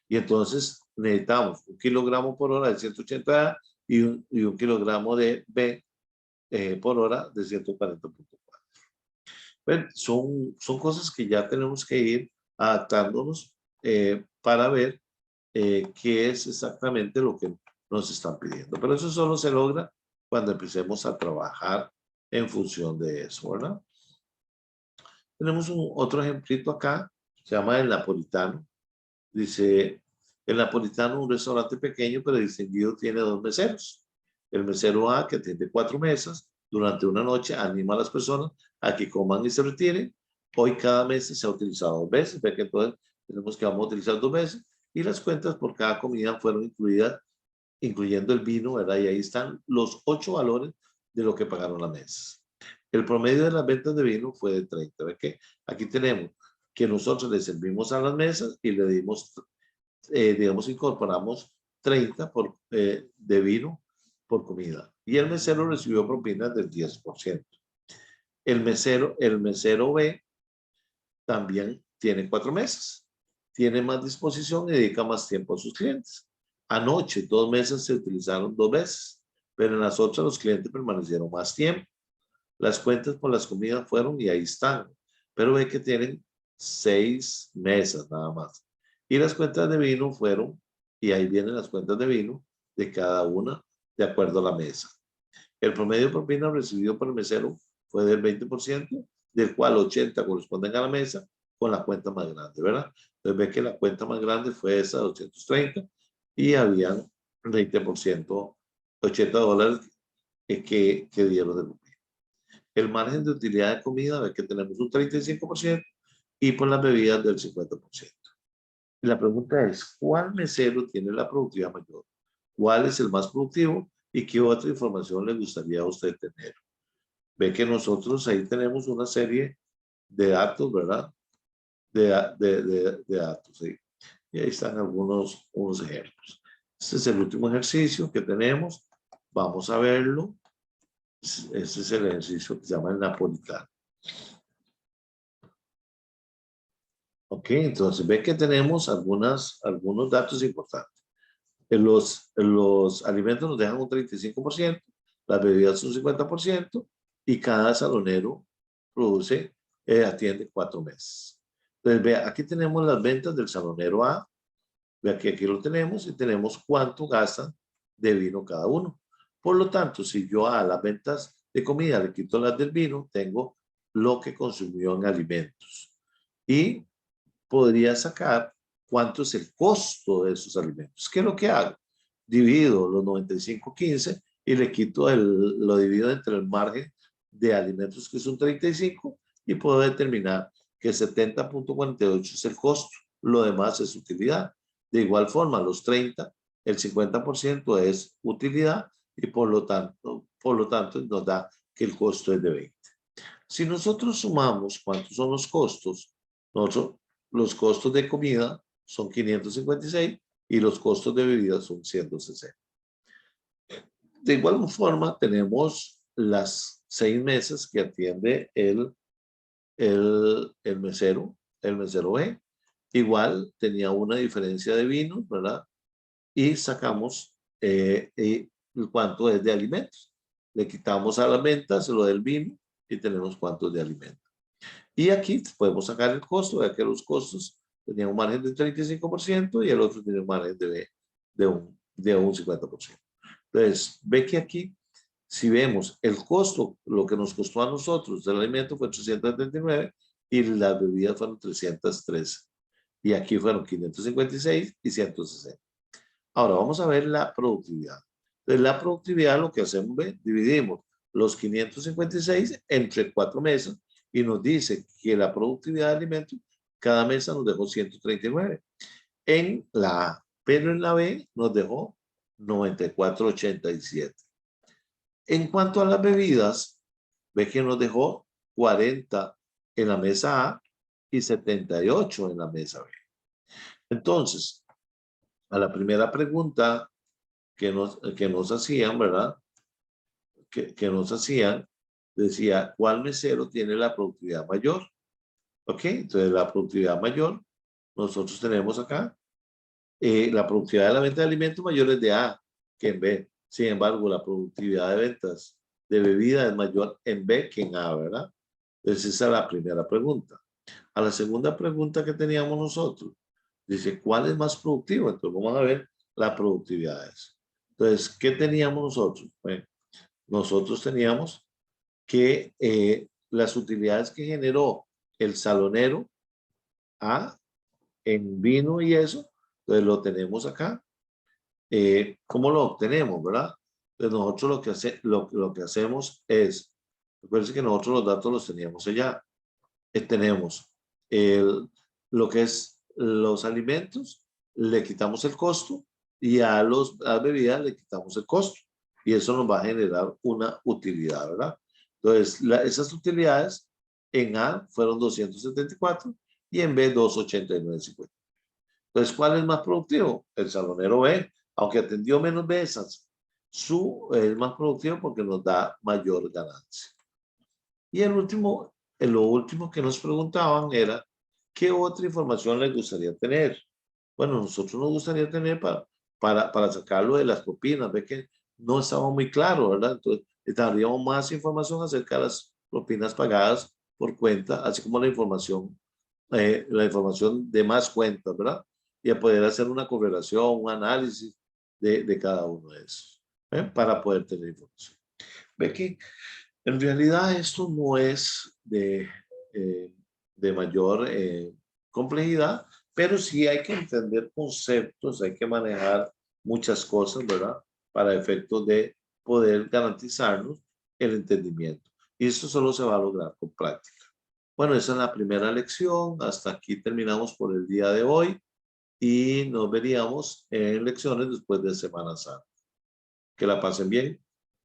A: Y entonces necesitamos 1 kilogramo por hora de 180 y un kilogramo de B por hora de 140.4. Bueno, son cosas que ya tenemos que ir adaptándonos para ver qué es exactamente lo que nos están pidiendo. Pero eso solo se logra cuando empecemos a trabajar en función de eso, ¿verdad? Tenemos otro ejemplito acá, se llama el napolitano. Dice, el napolitano, un restaurante pequeño pero distinguido, tiene 2 meseros. El mesero A, que atiende 4 mesas, durante una noche anima a las personas a que coman y se retiren. Hoy cada mesa se ha utilizado 2 veces. Ve que entonces tenemos que vamos a utilizar 2 veces. Y las cuentas por cada comida fueron incluidas, incluyendo el vino, ¿verdad? Y ahí están los 8 valores de lo que pagaron las mesas. El promedio de las ventas de vino fue de 30. ¿Ve que aquí tenemos que nosotros le servimos a las mesas y le dimos, digamos, incorporamos 30 de vino por comida. Y el mesero recibió propinas del 10%. El mesero B también tiene 4 mesas. Tiene más disposición y dedica más tiempo a sus clientes. Anoche, 2 mesas se utilizaron 2 veces, pero en las otras los clientes permanecieron más tiempo. Las cuentas por las comidas fueron, y ahí están, pero ve que tienen 6 mesas nada más. Y las cuentas de vino fueron, y ahí vienen las cuentas de vino de cada una de acuerdo a la mesa. El promedio de propina recibido por el mesero fue del 20%, del cual 80 corresponden a la mesa con la cuenta más grande, ¿verdad? Entonces ve que la cuenta más grande fue esa de 230 y habían 20%, $80 que dieron de propina. El margen de utilidad de comida, ve que tenemos un 35% y por las bebidas del 50%. Y la pregunta es, ¿cuál mesero tiene la productividad mayor? ¿Cuál es el más productivo? ¿Y qué otra información le gustaría a usted tener? Ve que nosotros ahí tenemos una serie de datos, ¿verdad? De datos, ¿sí? Y ahí están unos ejemplos. Este es el último ejercicio que tenemos. Vamos a verlo. Este es el ejercicio que se llama el napolitano. Ok, entonces ve que tenemos algunos datos importantes. Los alimentos nos dejan un 35%, las bebidas un 50% y cada salonero atiende 4 meses. Entonces, vea, aquí tenemos las ventas del salonero A. Vea que aquí lo tenemos y tenemos cuánto gastan de vino cada uno. Por lo tanto, si yo a las ventas de comida le quito las del vino, tengo lo que consumió en alimentos. Y podría sacar cuánto es el costo de esos alimentos. ¿Qué es lo que hago? Divido los 95/15 y le quito lo divido entre el margen de alimentos, que son 35, y puedo determinar que 70.48 es el costo. Lo demás es utilidad. De igual forma, los 30, el 50% es utilidad y por lo tanto nos da que el costo es de 20. Si nosotros sumamos cuántos son los costos, los costos de comida son 556 y los costos de bebida son 160. De igual forma, tenemos las 6 mesas que atiende el mesero B. Igual tenía una diferencia de vinos, ¿verdad? Y sacamos cuánto es de alimentos. Le quitamos a las ventas lo del vino y tenemos cuánto es de alimentos. Y aquí podemos sacar el costo, ya que los costos tenían un margen del 35% y el otro tenía un margen de un 50%. Entonces, ve que aquí, si vemos el costo, lo que nos costó a nosotros del alimento fue 379 y las bebidas fueron 313. Y aquí fueron 556 y 160. Ahora vamos a ver la productividad. Entonces la productividad lo que hacemos, ¿ve? Dividimos los 556 entre 4 mesas y nos dice que la productividad de alimentos, cada mesa nos dejó 139 en la A, pero en la B nos dejó 94,87. En cuanto a las bebidas, ve que nos dejó 40 en la mesa A y 78 en la mesa B. Entonces, a la primera pregunta que nos hacían, ¿verdad? Que nos hacían, decía, ¿cuál mesero tiene la productividad mayor? ¿Ok? Entonces, la productividad mayor, nosotros tenemos acá, la productividad de la venta de alimentos mayor es de A que en B. Sin embargo, la productividad de ventas de bebida es mayor en B que en A, ¿verdad? Entonces, esa es la primera pregunta. A la segunda pregunta que teníamos nosotros, dice, ¿cuál es más productivo? Entonces, vamos a ver las productividades. Entonces, ¿qué teníamos nosotros? Bueno, nosotros teníamos que las utilidades que generó el salonero A en vino y eso, entonces lo tenemos acá. ¿Cómo lo obtenemos, verdad? Entonces nosotros lo que hacemos es, recuerden que nosotros los datos los teníamos allá. Tenemos lo que es los alimentos, le quitamos el costo y a las bebidas le quitamos el costo. Y eso nos va a generar una utilidad, ¿verdad? Entonces, esas utilidades en A fueron 274 y en B 289,50. Entonces, ¿cuál es más productivo? El salonero B, aunque atendió menos mesas, es más productivo porque nos da mayor ganancia. Y lo último que nos preguntaban era, ¿qué otra información les gustaría tener? Bueno, nosotros nos gustaría tener para sacarlo de las propinas, ve que no estaba muy claro, ¿verdad? Entonces, necesitaríamos más información acerca de las propinas pagadas por cuenta, así como la información de más cuentas, ¿verdad? Y a poder hacer una correlación, un análisis de cada uno de esos, para poder tener información. Ve que en realidad esto no es de mayor complejidad, pero sí hay que entender conceptos, hay que manejar muchas cosas, ¿verdad? Para efectos de poder garantizarnos el entendimiento. Y esto solo se va a lograr con práctica. Bueno, esa es la primera lección. Hasta aquí terminamos por el día de hoy y nos veríamos en lecciones después de Semana Santa. Que la pasen bien.